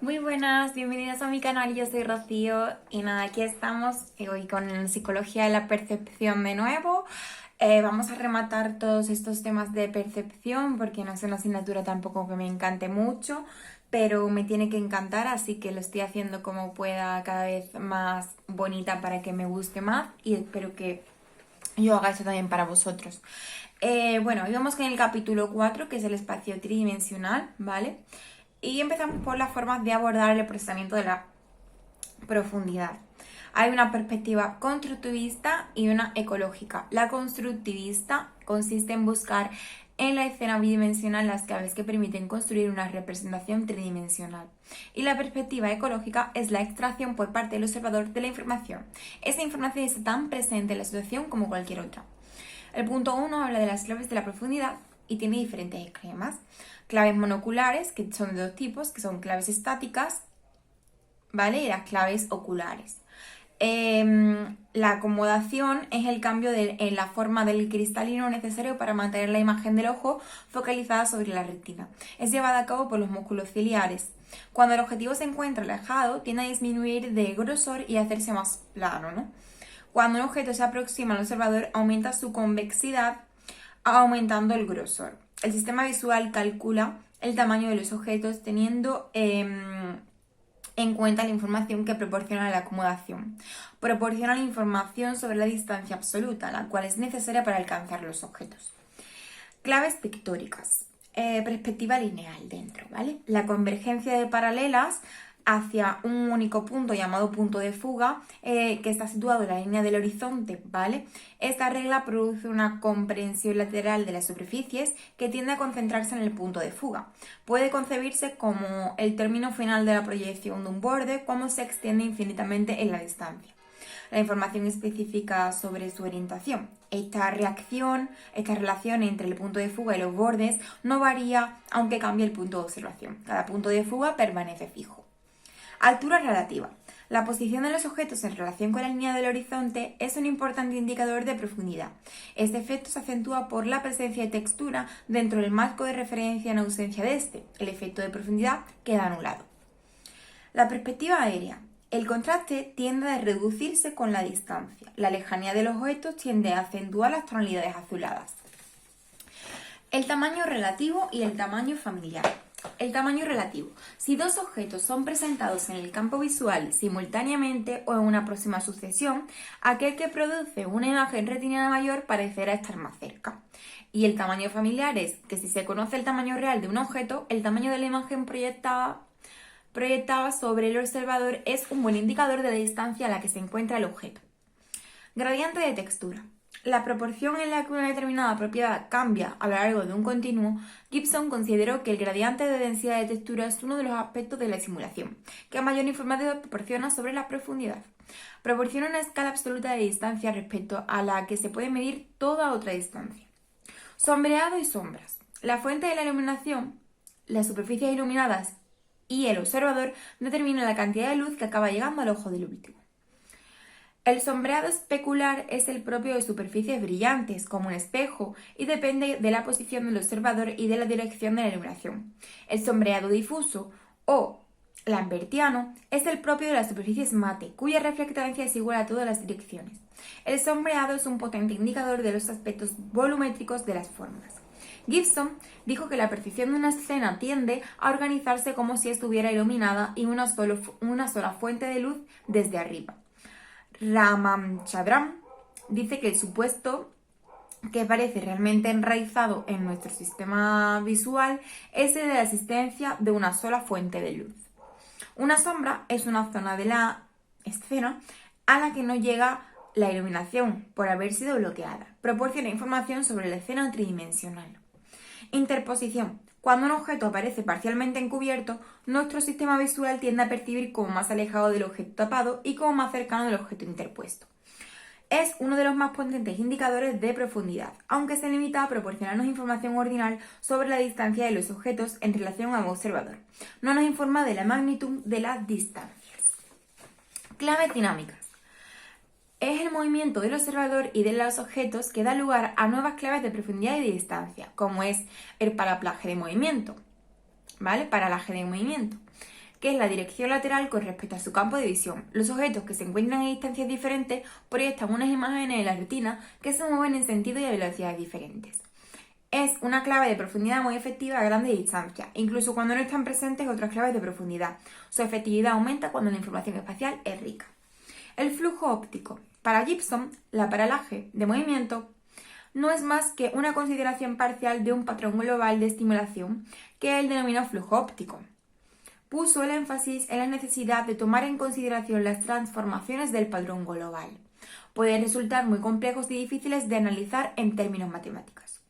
Muy buenas, bienvenidos a mi canal, yo soy Rocío y nada, aquí estamos hoy con Psicología de la Percepción de nuevo. Vamos a rematar todos estos temas de percepción porque no es una asignatura tampoco que me encante mucho, pero me tiene que encantar, así que lo estoy haciendo como pueda cada vez más bonita para que me guste más y espero que yo haga eso también para vosotros. Hoy vamos con el capítulo 4, que es el espacio tridimensional, ¿vale? Y empezamos por las formas de abordar el procesamiento de la profundidad. Hay una perspectiva constructivista y una ecológica. La constructivista consiste en buscar en la escena bidimensional las claves que permiten construir una representación tridimensional. Y la perspectiva ecológica es la extracción por parte del observador de la información. Esa información está tan presente en la situación como cualquier otra. El punto 1 habla de las claves de la profundidad y tiene diferentes esquemas. Claves monoculares, que son de dos tipos, que son claves estáticas, ¿vale? Y las claves oculares. La acomodación es el cambio en la forma del cristalino necesario para mantener la imagen del ojo focalizada sobre la retina. Es llevada a cabo por los músculos ciliares. Cuando el objetivo se encuentra alejado, tiende a disminuir de grosor y a hacerse más plano, ¿no? Cuando un objeto se aproxima al observador, aumenta su convexidad, aumentando el grosor. El sistema visual calcula el tamaño de los objetos teniendo en cuenta la información que proporciona la acomodación. Proporciona la información sobre la distancia absoluta, la cual es necesaria para alcanzar los objetos. Claves pictóricas. Perspectiva lineal dentro, ¿vale? La convergencia de paralelas hacia un único punto llamado punto de fuga, que está situado en la línea del horizonte, ¿vale? Esta regla produce una comprensión lateral de las superficies que tiende a concentrarse en el punto de fuga. Puede concebirse como el término final de la proyección de un borde cuando se extiende infinitamente en la distancia. La información específica sobre su orientación. Esta relación entre el punto de fuga y los bordes no varía aunque cambie el punto de observación. Cada punto de fuga permanece fijo. Altura relativa. La posición de los objetos en relación con la línea del horizonte es un importante indicador de profundidad. Este efecto se acentúa por la presencia de textura dentro del marco de referencia en ausencia de este. El efecto de profundidad queda anulado. La perspectiva aérea. El contraste tiende a reducirse con la distancia. La lejanía de los objetos tiende a acentuar las tonalidades azuladas. El tamaño relativo y el tamaño familiar. El tamaño relativo. Si dos objetos son presentados en el campo visual simultáneamente o en una próxima sucesión, aquel que produce una imagen retiniana mayor parecerá estar más cerca. Y el tamaño familiar es que si se conoce el tamaño real de un objeto, el tamaño de la imagen proyectada sobre el observador es un buen indicador de la distancia a la que se encuentra el objeto. Gradiente de textura. La proporción en la que una determinada propiedad cambia a lo largo de un continuo, Gibson consideró que el gradiente de densidad de textura es uno de los aspectos de la simulación, que mayor información proporciona sobre la profundidad. Proporciona una escala absoluta de distancia respecto a la que se puede medir toda otra distancia. Sombreado y sombras. La fuente de la iluminación, las superficies iluminadas y el observador determinan la cantidad de luz que acaba llegando al ojo del último. El sombreado especular es el propio de superficies brillantes, como un espejo, y depende de la posición del observador y de la dirección de la iluminación. El sombreado difuso o lambertiano es el propio de las superficies mate, cuya reflectancia es igual a todas las direcciones. El sombreado es un potente indicador de los aspectos volumétricos de las formas. Gibson dijo que la percepción de una escena tiende a organizarse como si estuviera iluminada y una sola fuente de luz desde arriba. Ramachandran dice que el supuesto que parece realmente enraizado en nuestro sistema visual es el de la existencia de una sola fuente de luz. Una sombra es una zona de la escena a la que no llega la iluminación por haber sido bloqueada. Proporciona información sobre la escena tridimensional. Interposición. Cuando un objeto aparece parcialmente encubierto, nuestro sistema visual tiende a percibir como más alejado del objeto tapado y como más cercano del objeto interpuesto. Es uno de los más potentes indicadores de profundidad, aunque se limita a proporcionarnos información ordinal sobre la distancia de los objetos en relación a un observador. No nos informa de la magnitud de las distancias. Claves dinámicas. Es el movimiento del observador y de los objetos que da lugar a nuevas claves de profundidad y de distancia, como es el paralaje de movimiento, ¿vale? Paralaje de movimiento, que es la dirección lateral con respecto a su campo de visión. Los objetos que se encuentran en distancias diferentes proyectan unas imágenes en la retina que se mueven en sentido y a velocidades diferentes. Es una clave de profundidad muy efectiva a grandes distancias, incluso cuando no están presentes otras claves de profundidad. Su efectividad aumenta cuando la información espacial es rica. El flujo óptico. Para Gibson, la paralaje de movimiento no es más que una consideración parcial de un patrón global de estimulación que él denominó flujo óptico. Puso el énfasis en la necesidad de tomar en consideración las transformaciones del patrón global. Pueden resultar muy complejos y difíciles de analizar en términos matemáticos.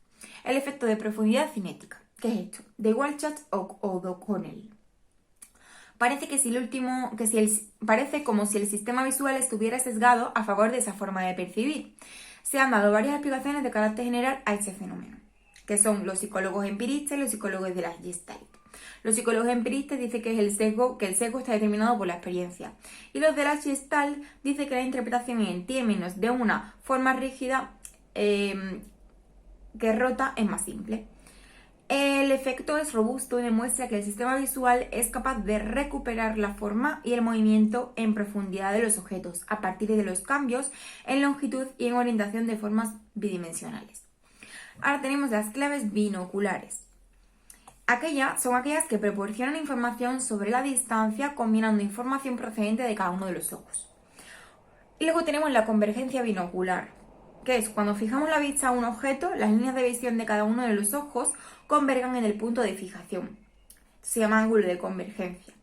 El efecto de profundidad cinética. ¿Qué es esto? De Walchat o de O'Connell. Parece como si el sistema visual estuviera sesgado a favor de esa forma de percibir. Se han dado varias explicaciones de carácter general a este fenómeno, que son los psicólogos empiristas y los psicólogos de la Gestalt. Los psicólogos empiristas dicen que el sesgo está determinado por la experiencia, y los de la Gestalt dicen que la interpretación en términos de una forma rígida que rota es más simple. El efecto es robusto y demuestra que el sistema visual es capaz de recuperar la forma y el movimiento en profundidad de los objetos a partir de los cambios en longitud y en orientación de formas bidimensionales. Ahora tenemos las claves binoculares. Son aquellas que proporcionan información sobre la distancia combinando información procedente de cada uno de los ojos. Y luego tenemos la convergencia binocular, que es cuando fijamos la vista a un objeto, las líneas de visión de cada uno de los ojos convergan en el punto de fijación. Se llama ángulo de convergencia,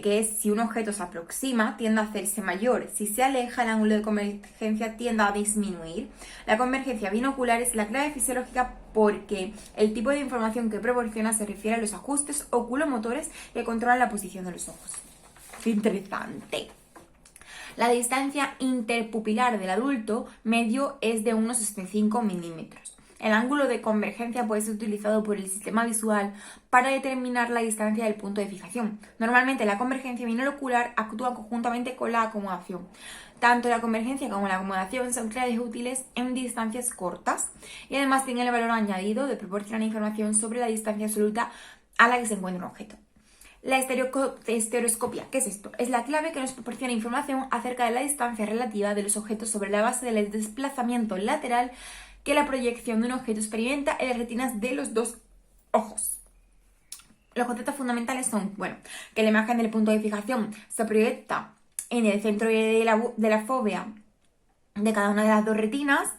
que es si un objeto se aproxima, tiende a hacerse mayor. Si se aleja, el ángulo de convergencia tiende a disminuir. La convergencia binocular es la clave fisiológica porque el tipo de información que proporciona se refiere a los ajustes oculomotores que controlan la posición de los ojos. ¡Qué interesante! La distancia interpupilar del adulto medio es de unos 65 milímetros. El ángulo de convergencia puede ser utilizado por el sistema visual para determinar la distancia del punto de fijación. Normalmente la convergencia binocular actúa conjuntamente con la acomodación. Tanto la convergencia como la acomodación son claves útiles en distancias cortas y además tienen el valor añadido de proporcionar información sobre la distancia absoluta a la que se encuentra un objeto. La estereoscopia, ¿qué es esto? Es la clave que nos proporciona información acerca de la distancia relativa de los objetos sobre la base del desplazamiento lateral que la proyección de un objeto experimenta en las retinas de los dos ojos. Los conceptos fundamentales son, que la imagen del punto de fijación se proyecta en el centro de la fóvea de cada una de las dos retinas.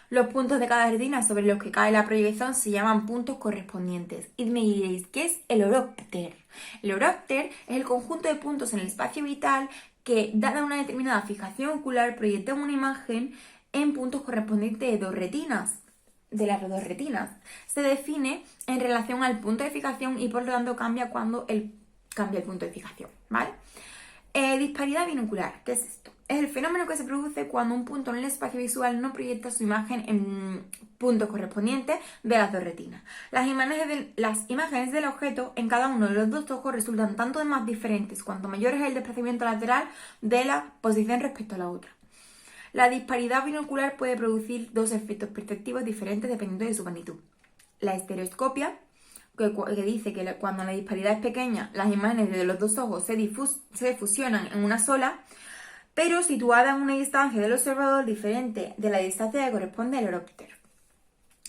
Los puntos de cada retina sobre los que cae la proyección se llaman puntos correspondientes. Y me diréis, ¿qué es el horópter? El horópter es el conjunto de puntos en el espacio vital que, dada una determinada fijación ocular, proyectan una imagen en puntos correspondientes de las dos retinas. Se define en relación al punto de fijación y por lo tanto cambia cuando cambia el punto de fijación, ¿vale? Disparidad binocular, ¿qué es esto? Es el fenómeno que se produce cuando un punto en el espacio visual no proyecta su imagen en puntos correspondientes de las dos retinas. Las imágenes del objeto en cada uno de los dos ojos resultan tanto de más diferentes cuanto mayor es el desplazamiento lateral de la posición respecto a la otra. La disparidad binocular puede producir dos efectos perceptivos diferentes dependiendo de su magnitud. La estereoscopia, que dice que cuando la disparidad es pequeña, las imágenes de los dos ojos se fusionan en una sola, pero situada en una distancia del observador diferente de la distancia que corresponde al horópter.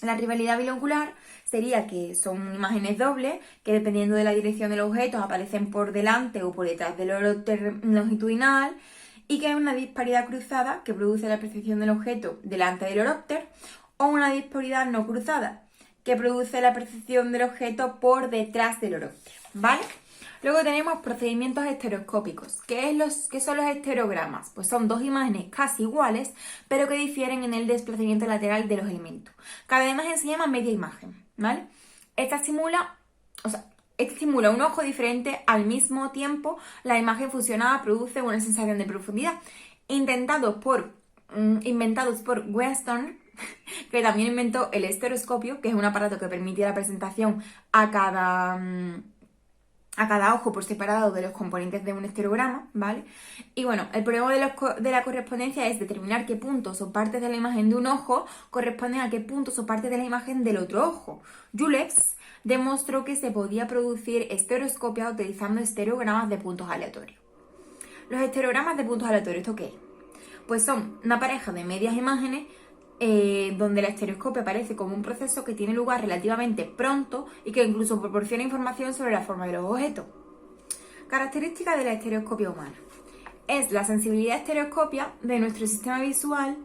La rivalidad binocular sería que son imágenes dobles que dependiendo de la dirección de los objetos aparecen por delante o por detrás del horópter longitudinal y que hay una disparidad cruzada que produce la percepción del objeto delante del horópter o una disparidad no cruzada que produce la percepción del objeto por detrás del horópter, ¿vale? Luego tenemos procedimientos estereoscópicos. ¿Qué son los estereogramas? Pues son dos imágenes casi iguales, pero que difieren en el desplazamiento lateral de los elementos. Cada imagen se llama media imagen, ¿vale? Esta simula un ojo diferente al mismo tiempo. La imagen fusionada produce una sensación de profundidad. Inventados por Weston, que también inventó el estereoscopio, que es un aparato que permite la presentación a cada a cada ojo por separado de los componentes de un estereograma, ¿vale? Y bueno, el problema de la correspondencia es determinar qué puntos o partes de la imagen de un ojo corresponden a qué puntos o partes de la imagen del otro ojo. Julex demostró que se podía producir estereoscopia utilizando estereogramas de puntos aleatorios. Los estereogramas de puntos aleatorios, ¿esto qué es? Pues son una pareja de medias imágenes donde la estereoscopia aparece como un proceso que tiene lugar relativamente pronto y que incluso proporciona información sobre la forma de los objetos. Características de la estereoscopia humana. Es la sensibilidad estereoscopia de nuestro sistema visual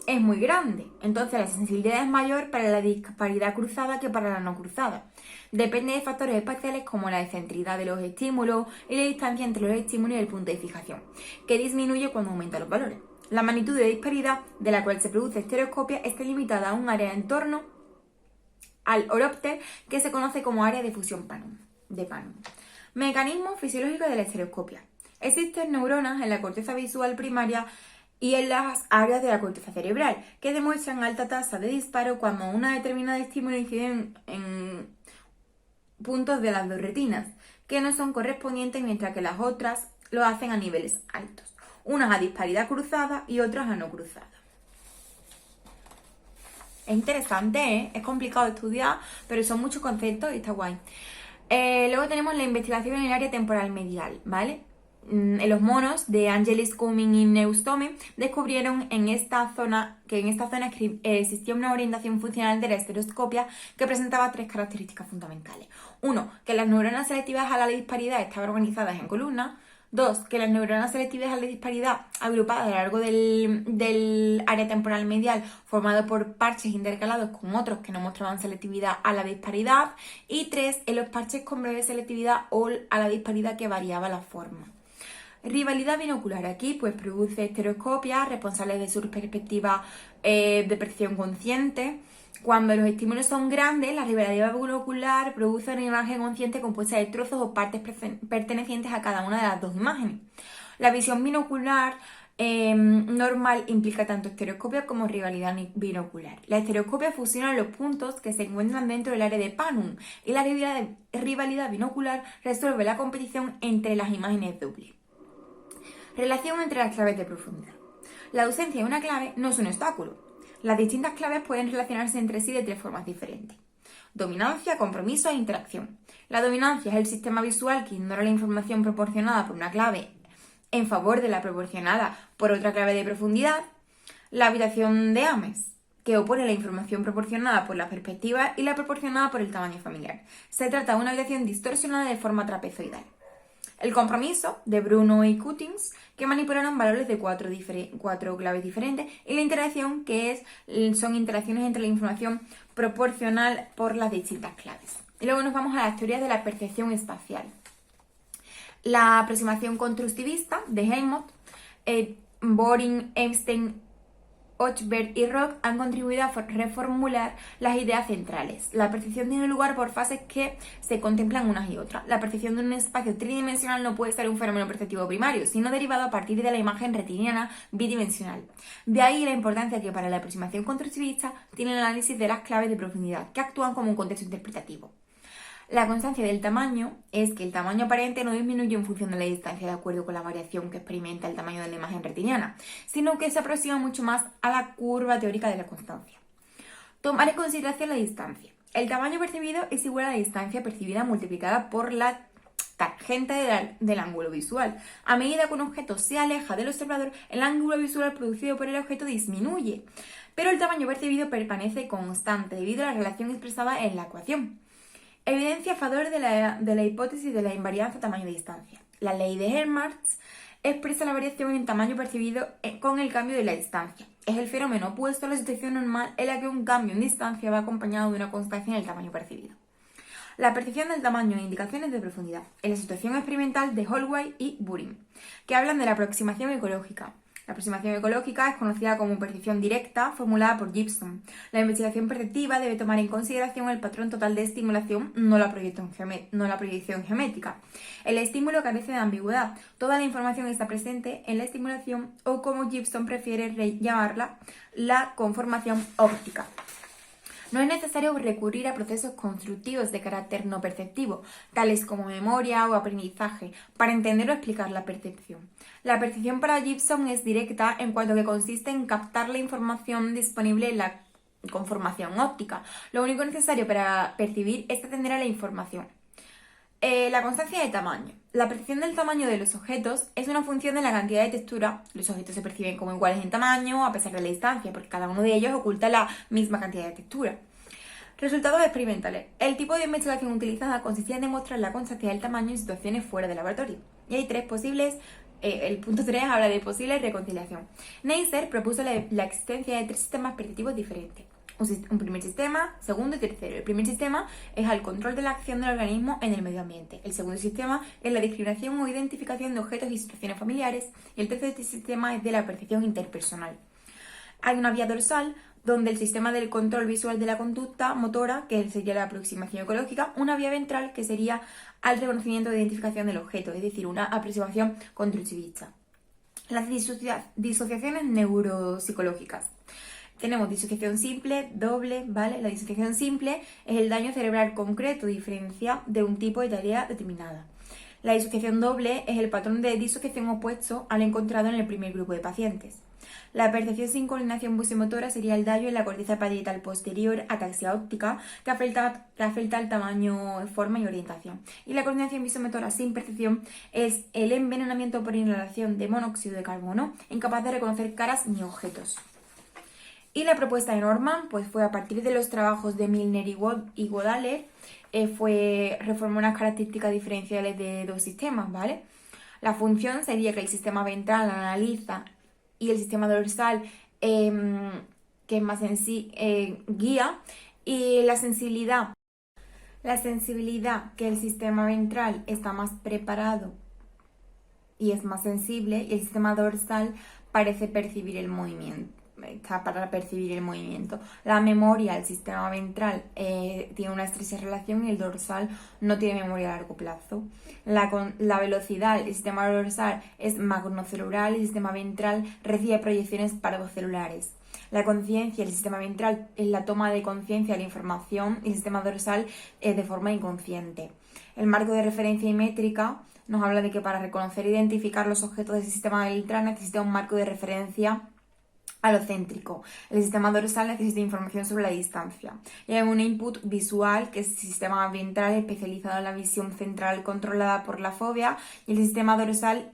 es muy grande, entonces la sensibilidad es mayor para la disparidad cruzada que para la no cruzada. Depende de factores espaciales como la excentricidad de los estímulos y la distancia entre los estímulos y el punto de fijación, que disminuye cuando aumentan los valores. La magnitud de disparidad de la cual se produce estereoscopia está limitada a un área en torno al horópter que se conoce como área de fusión de Panum. Mecanismo fisiológico de la estereoscopia. Existen neuronas en la corteza visual primaria y en las áreas de la corteza cerebral que demuestran alta tasa de disparo cuando una determinada estímulo incide en puntos de las dos retinas, que no son correspondientes mientras que las otras lo hacen a niveles altos. Unas a disparidad cruzada y otras a no cruzada. Es interesante, ¿eh? Es complicado de estudiar, pero son muchos conceptos y está guay. Luego tenemos la investigación en el área temporal medial, ¿vale? En los monos de Angelis Cumming y Neustome descubrieron que en esta zona existía una orientación funcional de la estereoscopia que presentaba tres características fundamentales. Uno, que las neuronas selectivas a la disparidad estaban organizadas en columnas. Dos, que las neuronas selectivas a la disparidad agrupadas a lo largo del área temporal medial formado por parches intercalados con otros que no mostraban selectividad a la disparidad. Y tres, en los parches con breve selectividad o a la disparidad que variaba la forma. Rivalidad binocular. Aquí pues produce estereoscopias responsables de su perspectiva de percepción consciente. Cuando los estímulos son grandes, la rivalidad binocular produce una imagen consciente compuesta de trozos o partes pertenecientes a cada una de las dos imágenes. La visión binocular normal implica tanto estereoscopia como rivalidad binocular. La estereoscopia fusiona los puntos que se encuentran dentro del área de Panum y la rivalidad binocular resuelve la competición entre las imágenes dobles. Relación entre las claves de profundidad. La ausencia de una clave no es un obstáculo. Las distintas claves pueden relacionarse entre sí de tres formas diferentes. Dominancia, compromiso e interacción. La dominancia es el sistema visual que ignora la información proporcionada por una clave en favor de la proporcionada por otra clave de profundidad. La habitación de Ames, que opone la información proporcionada por la perspectiva y la proporcionada por el tamaño familiar. Se trata de una habitación distorsionada de forma trapezoidal. El compromiso, de Bruno y Cuttings, que manipularon valores de cuatro claves diferentes, y la interacción, que son interacciones entre la información proporcional por las distintas claves. Y luego nos vamos a las teorías de la percepción espacial. La aproximación constructivista de Helmholtz, Boring, Einstein, Ochberg y Rock han contribuido a reformular las ideas centrales. La percepción tiene lugar por fases que se contemplan unas y otras. La percepción de un espacio tridimensional no puede ser un fenómeno perceptivo primario, sino derivado a partir de la imagen retiniana bidimensional. De ahí la importancia que para la aproximación constructivista tiene el análisis de las claves de profundidad, que actúan como un contexto interpretativo. La constancia del tamaño es que el tamaño aparente no disminuye en función de la distancia de acuerdo con la variación que experimenta el tamaño de la imagen retiniana, sino que se aproxima mucho más a la curva teórica de la constancia. Tomar en consideración la distancia. El tamaño percibido es igual a la distancia percibida multiplicada por la tangente del ángulo visual. A medida que un objeto se aleja del observador, el ángulo visual producido por el objeto disminuye, pero el tamaño percibido permanece constante debido a la relación expresada en la ecuación. Evidencia a favor de la hipótesis de la invarianza tamaño-distancia. La ley de Helmholtz expresa la variación en tamaño percibido con el cambio de la distancia. Es el fenómeno opuesto a la situación normal en la que un cambio en distancia va acompañado de una constancia en el tamaño percibido. La percepción del tamaño e indicaciones de profundidad. En la situación experimental de Holloway y Burin, que hablan de la aproximación ecológica. La aproximación ecológica es conocida como percepción directa, formulada por Gibson. La investigación perceptiva debe tomar en consideración el patrón total de estimulación, no la proyección geométrica. El estímulo carece de ambigüedad. Toda la información está presente en la estimulación o, como Gibson prefiere llamarla, la conformación óptica. No es necesario recurrir a procesos constructivos de carácter no perceptivo, tales como memoria o aprendizaje, para entender o explicar la percepción. La percepción para Gibson es directa en cuanto que consiste en captar la información disponible en la conformación óptica. Lo único necesario para percibir es atender a la información. La constancia de tamaño. La percepción del tamaño de los objetos es una función de la cantidad de textura. Los objetos se perciben como iguales en tamaño a pesar de la distancia, porque cada uno de ellos oculta la misma cantidad de textura. Resultados experimentales. El tipo de investigación utilizada consistía en demostrar la constancia del tamaño en situaciones fuera del laboratorio. Y hay tres posibles. El punto 3 habla de posible reconciliación. Neisser propuso la existencia de tres sistemas perceptivos diferentes. Un primer sistema, segundo y tercero. El primer sistema es el control de la acción del organismo en el medio ambiente. El segundo sistema es la discriminación o identificación de objetos y situaciones familiares. Y el tercer sistema es de la percepción interpersonal. Hay una vía dorsal donde el sistema del control visual de la conducta motora, que sería la aproximación ecológica, una vía ventral que sería al reconocimiento e identificación del objeto, es decir, una aproximación constructivista. Las disociaciones neuropsicológicas. Tenemos disociación simple, doble, ¿vale? La disociación simple es el daño cerebral concreto diferencial de un tipo de tarea determinada. La disociación doble es el patrón de disociación opuesto al encontrado en el primer grupo de pacientes. La percepción sin coordinación busomotora sería el daño en la corteza parietal posterior, ataxia óptica, que afecta al tamaño, forma y orientación. Y la coordinación visomotora sin percepción es el envenenamiento por inhalación de monóxido de carbono, incapaz de reconocer caras ni objetos. Y la propuesta de Norman pues fue a partir de los trabajos de Milner y Godaller, reformó unas características diferenciales de dos sistemas, ¿vale? La función sería que el sistema ventral analiza y el sistema dorsal, que es más guía, y la sensibilidad, que el sistema ventral está más preparado y es más sensible, y el sistema dorsal parece percibir el movimiento. Está para percibir el movimiento. La memoria, el sistema ventral, tiene una estrecha relación y el dorsal no tiene memoria a largo plazo. La velocidad, el sistema dorsal es magnocelular y el sistema ventral recibe proyecciones parvocelulares. La conciencia, el sistema ventral es la toma de conciencia de la información y el sistema dorsal es de forma inconsciente. El marco de referencia y métrica nos habla de que para reconocer e identificar los objetos del sistema ventral necesita un marco de referencia alocéntrico. El sistema dorsal necesita información sobre la distancia. Y hay un input visual, que es el sistema ventral especializado en la visión central controlada por la fobia, y el sistema dorsal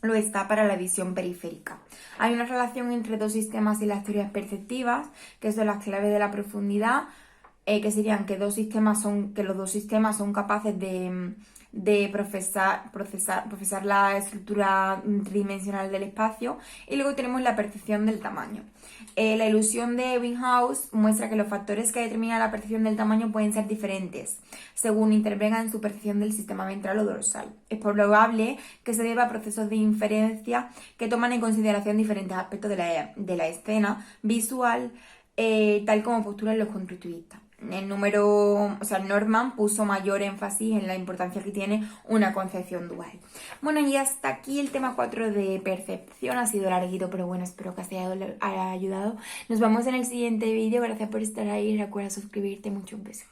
lo está para la visión periférica. Hay una relación entre dos sistemas y las teorías perceptivas, que son las claves de la profundidad, que serían que los dos sistemas son capaces de procesar la estructura tridimensional del espacio. Y luego tenemos la percepción del tamaño. La ilusión de Ebbinghaus muestra que los factores que determinan la percepción del tamaño pueden ser diferentes según intervengan en su percepción del sistema ventral o dorsal. Es probable que se deba a procesos de inferencia que toman en consideración diferentes aspectos de la escena visual, tal como postulan los constructivistas. Norman puso mayor énfasis en la importancia que tiene una concepción dual. Bueno, y hasta aquí el tema 4 de percepción. Ha sido larguito, pero bueno, espero que os haya ayudado. Nos vemos en el siguiente vídeo. Gracias por estar ahí. Recuerda suscribirte. Muchos besos.